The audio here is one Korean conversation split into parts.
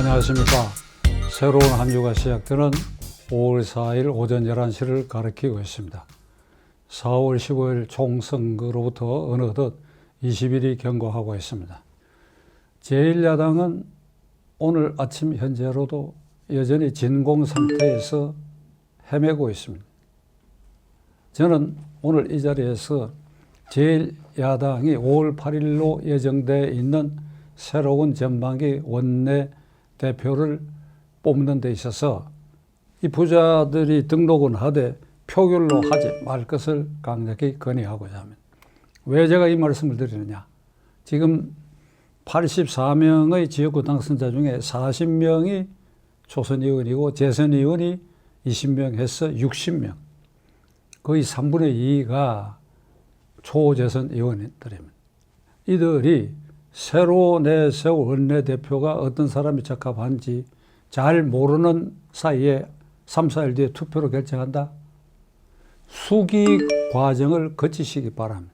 안녕하십니까. 새로운 한 주가 시작되는 5월 4일 오전 11시를 가리키고 있습니다. 4월 15일 총선거로부터 어느덧 20일이 경과하고 있습니다. 제1야당은 오늘 아침 현재로도 여전히 진공 상태에서 헤매고 있습니다. 저는 오늘 이 자리에서 제1야당이 5월 8일로 예정되어 있는 새로운 전반기 원내 대표를 뽑는 데 있어서 이 부자들이 등록은 하되 표결로 하지 말 것을 강력히 건의하고자 합니다. 왜 제가 이 말씀을 드리느냐. 지금 84명의 지역구 당선자 중에 40명이 초선의원이고 재선의원이 20명 해서 60명. 거의 3분의 2가 초재선 의원들입니다. 이들이 새로 내세울 원내대표가 어떤 사람이 적합한지 잘 모르는 사이에 3, 4일 뒤에 투표로 결정한다. 수기 과정을 거치시기 바랍니다.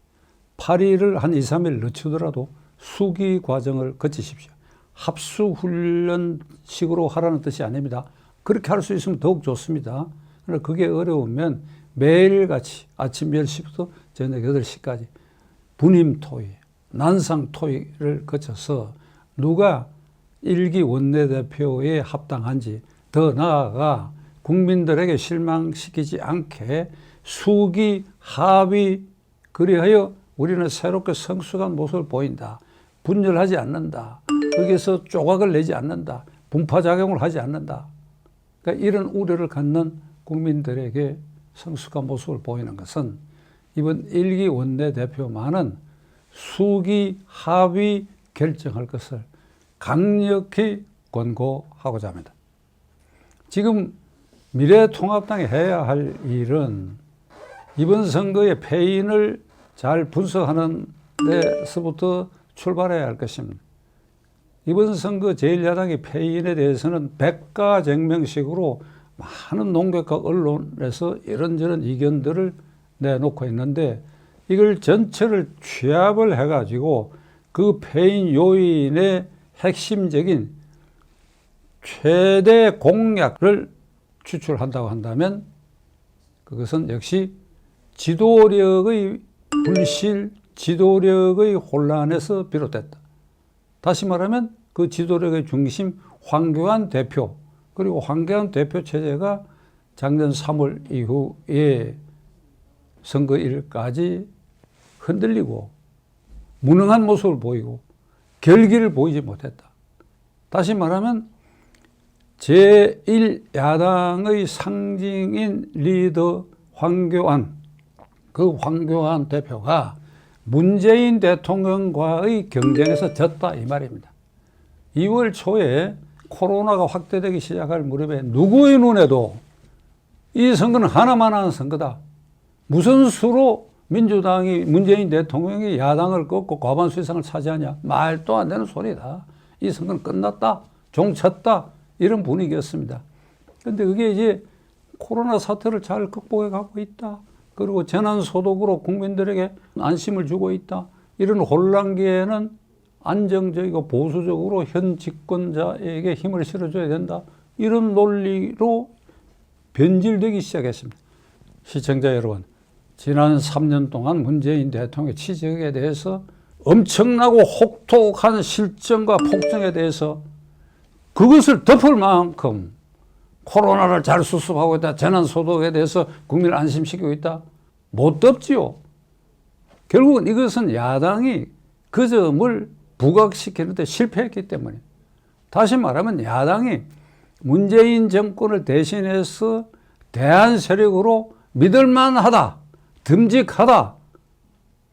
8일을 한 2, 3일 늦추더라도 수기 과정을 거치십시오. 합수훈련식으로 하라는 뜻이 아닙니다. 그렇게 할 수 있으면 더욱 좋습니다. 그러나 그게 어려우면 매일같이 아침 10시부터 저녁 8시까지 분임토의, 난상토의를 거쳐서 누가 1기 원내대표에 합당한지, 더 나아가 국민들에게 실망시키지 않게 수기, 합의, 그리하여 우리는 새롭게 성숙한 모습을 보인다. 분열하지 않는다. 거기에서 조각을 내지 않는다. 분파작용을 하지 않는다. 그러니까 이런 우려를 갖는 국민들에게 성숙한 모습을 보이는 것은 이번 1기 원내대표만은 수기, 합의 결정할 것을 강력히 권고하고자 합니다. 지금 미래통합당이 해야 할 일은 이번 선거의 패인을 잘 분석하는 데서부터 출발해야 할 것입니다. 이번 선거 제1야당의 패인에 대해서는 백가쟁명식으로 많은 농객과 언론에서 이런저런 의견들을 내놓고 있는데 이걸 전체를 취합을 해가지고 그 패인 요인의 핵심적인 최대 공약을 추출한다고 한다면 그것은 역시 지도력의 불실, 지도력의 혼란에서 비롯됐다. 다시 말하면 그 지도력의 중심 황교안 대표, 그리고 황교안 대표 체제가 작년 3월 이후에 선거일까지 흔들리고 무능한 모습을 보이고 결기를 보이지 못했다. 다시 말하면 제1야당의 상징인 리더 황교안, 그 황교안 대표가 문재인 대통령과의 경쟁에서 졌다 이 말입니다. 2월 초에 코로나가 확대되기 시작할 무렵에 누구의 눈에도 이 선거는 하나만 하는 선거다. 무슨 수로 민주당이 문재인 대통령이 야당을 꺾고 과반수 이상을 차지하냐. 말도 안 되는 소리다. 이 선거는 끝났다. 종쳤다. 이런 분위기였습니다. 그런데 그게 이제 코로나 사태를 잘 극복해 가고 있다. 그리고 재난소독으로 국민들에게 안심을 주고 있다. 이런 혼란기에는 안정적이고 보수적으로 현 집권자에게 힘을 실어줘야 된다. 이런 논리로 변질되기 시작했습니다. 시청자 여러분, 지난 3년 동안 문재인 대통령의 치적에 대해서 엄청나고 혹독한 실정과 폭정에 대해서 그것을 덮을 만큼 코로나를 잘 수습하고 있다. 재난소독에 대해서 국민을 안심시키고 있다. 못 덮지요. 결국은 이것은 야당이 그 점을 부각시키는데 실패했기 때문에. 다시 말하면 야당이 문재인 정권을 대신해서 대안 세력으로 믿을만하다. 듬직하다.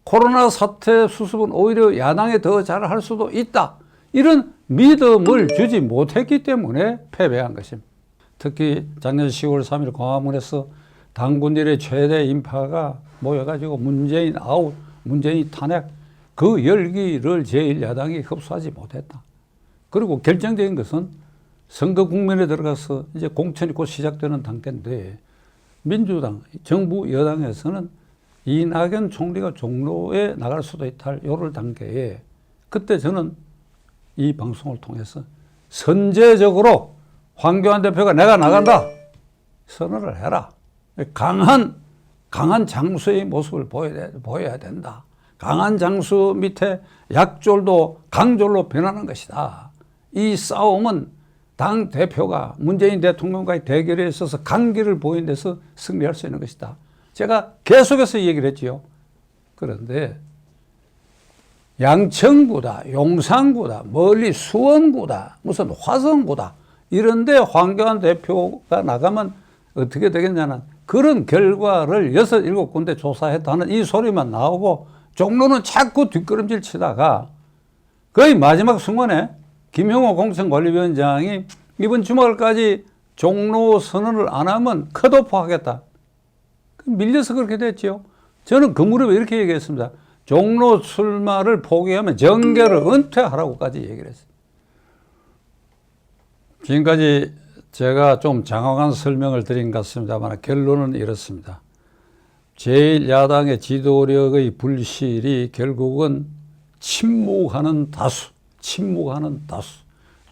코로나 사태 수습은 오히려 야당이 더 잘할 수도 있다. 이런 믿음을 주지 못했기 때문에 패배한 것입니다. 특히 작년 10월 3일 광화문에서 당군들의 최대 인파가 모여가지고 문재인 아웃, 문재인 탄핵, 그 열기를 제1야당이 흡수하지 못했다. 그리고 결정적인 것은 선거 국면에 들어가서 이제 공천이 곧 시작되는 단계인데 민주당, 정부 여당에서는 이낙연 총리가 종로에 나갈 수도 있다. 요럴 단계에 그때 저는 이 방송을 통해서 선제적으로 황교안 대표가 내가 나간다 선언을 해라. 강한 장수의 모습을 보여야 된다. 강한 장수 밑에 약졸도 강졸로 변하는 것이다. 이 싸움은 당 대표가 문재인 대통령과의 대결에 있어서 강기를 보인 데서 승리할 수 있는 것이다. 제가 계속해서 얘기를 했지요. 그런데 양천구다, 용산구다, 멀리 수원구다, 무슨 화성구다 이런데 황교안 대표가 나가면 어떻게 되겠냐는 그런 결과를 6, 7군데 조사했다는 이 소리만 나오고 종로는 자꾸 뒷걸음질 치다가 거의 마지막 순간에 김형호 공천관리위원장이 이번 주말까지 종로 선언을 안 하면 컷오프 하겠다. 밀려서 그렇게 됐죠. 저는 그 무렵에 이렇게 얘기했습니다. 종로 출마를 포기하면 정계를 은퇴하라고까지 얘기를 했어요. 지금까지 제가 좀 장황한 설명을 드린 것 같습니다만 결론은 이렇습니다. 제1야당의 지도력의 불실이 결국은 침묵하는 다수,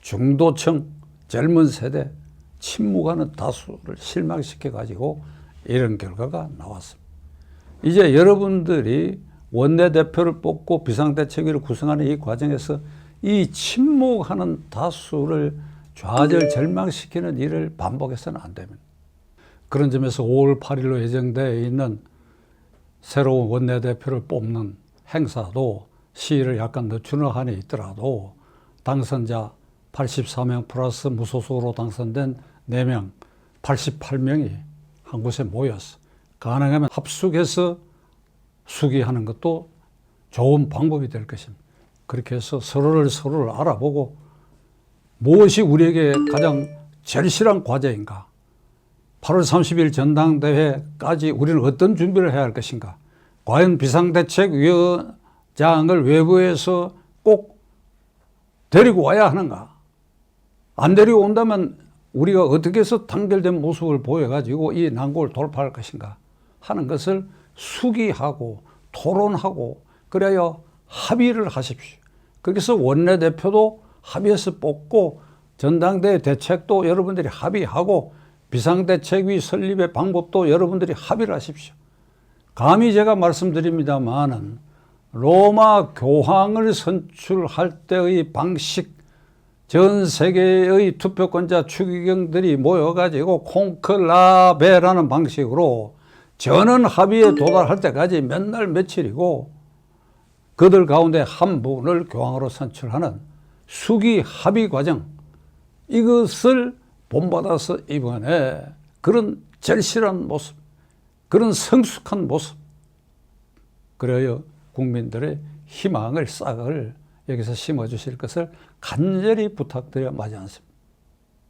중도층, 젊은 세대, 침묵하는 다수를 실망시켜가지고 이런 결과가 나왔습니다. 이제 여러분들이 원내대표를 뽑고 비상대책위를 구성하는 이 과정에서 이 침묵하는 다수를 좌절절망시키는 일을 반복해서는 안 됩니다. 그런 점에서 5월 8일로 예정되어 있는 새로운 원내대표를 뽑는 행사도 시일을 약간 늦추는 한이 있더라도 당선자 84명 플러스 무소속으로 당선된 4명, 88명이 한 곳에 모여서 가능하면 합숙해서 수기하는 것도 좋은 방법이 될 것입니다. 그렇게 해서 서로를 알아보고 무엇이 우리에게 가장 절실한 과제인가? 8월 30일 전당대회까지 우리는 어떤 준비를 해야 할 것인가? 과연 비상대책위원장을 외부에서 꼭 데리고 와야 하는가? 안 데리고 온다면 우리가 어떻게 해서 단결된 모습을 보여가지고 이 난국을 돌파할 것인가 하는 것을 수기하고 토론하고 그래야 합의를 하십시오. 그래서 원내대표도 합의해서 뽑고 전당대회 대책도 여러분들이 합의하고 비상대책위 설립의 방법도 여러분들이 합의를 하십시오. 감히 제가 말씀드립니다마는 로마 교황을 선출할 때의 방식, 전 세계의 투표권자 추기경들이 모여가지고 콩클라베라는 방식으로 전원 합의에 도달할 때까지 몇 날 며칠이고 그들 가운데 한 분을 교황으로 선출하는 수기 합의 과정, 이것을 본받아서 이번에 그런 절실한 모습, 그런 성숙한 모습, 그래요 국민들의 희망을 싹을 여기서 심어주실 것을 간절히 부탁드려 마지 않습니다.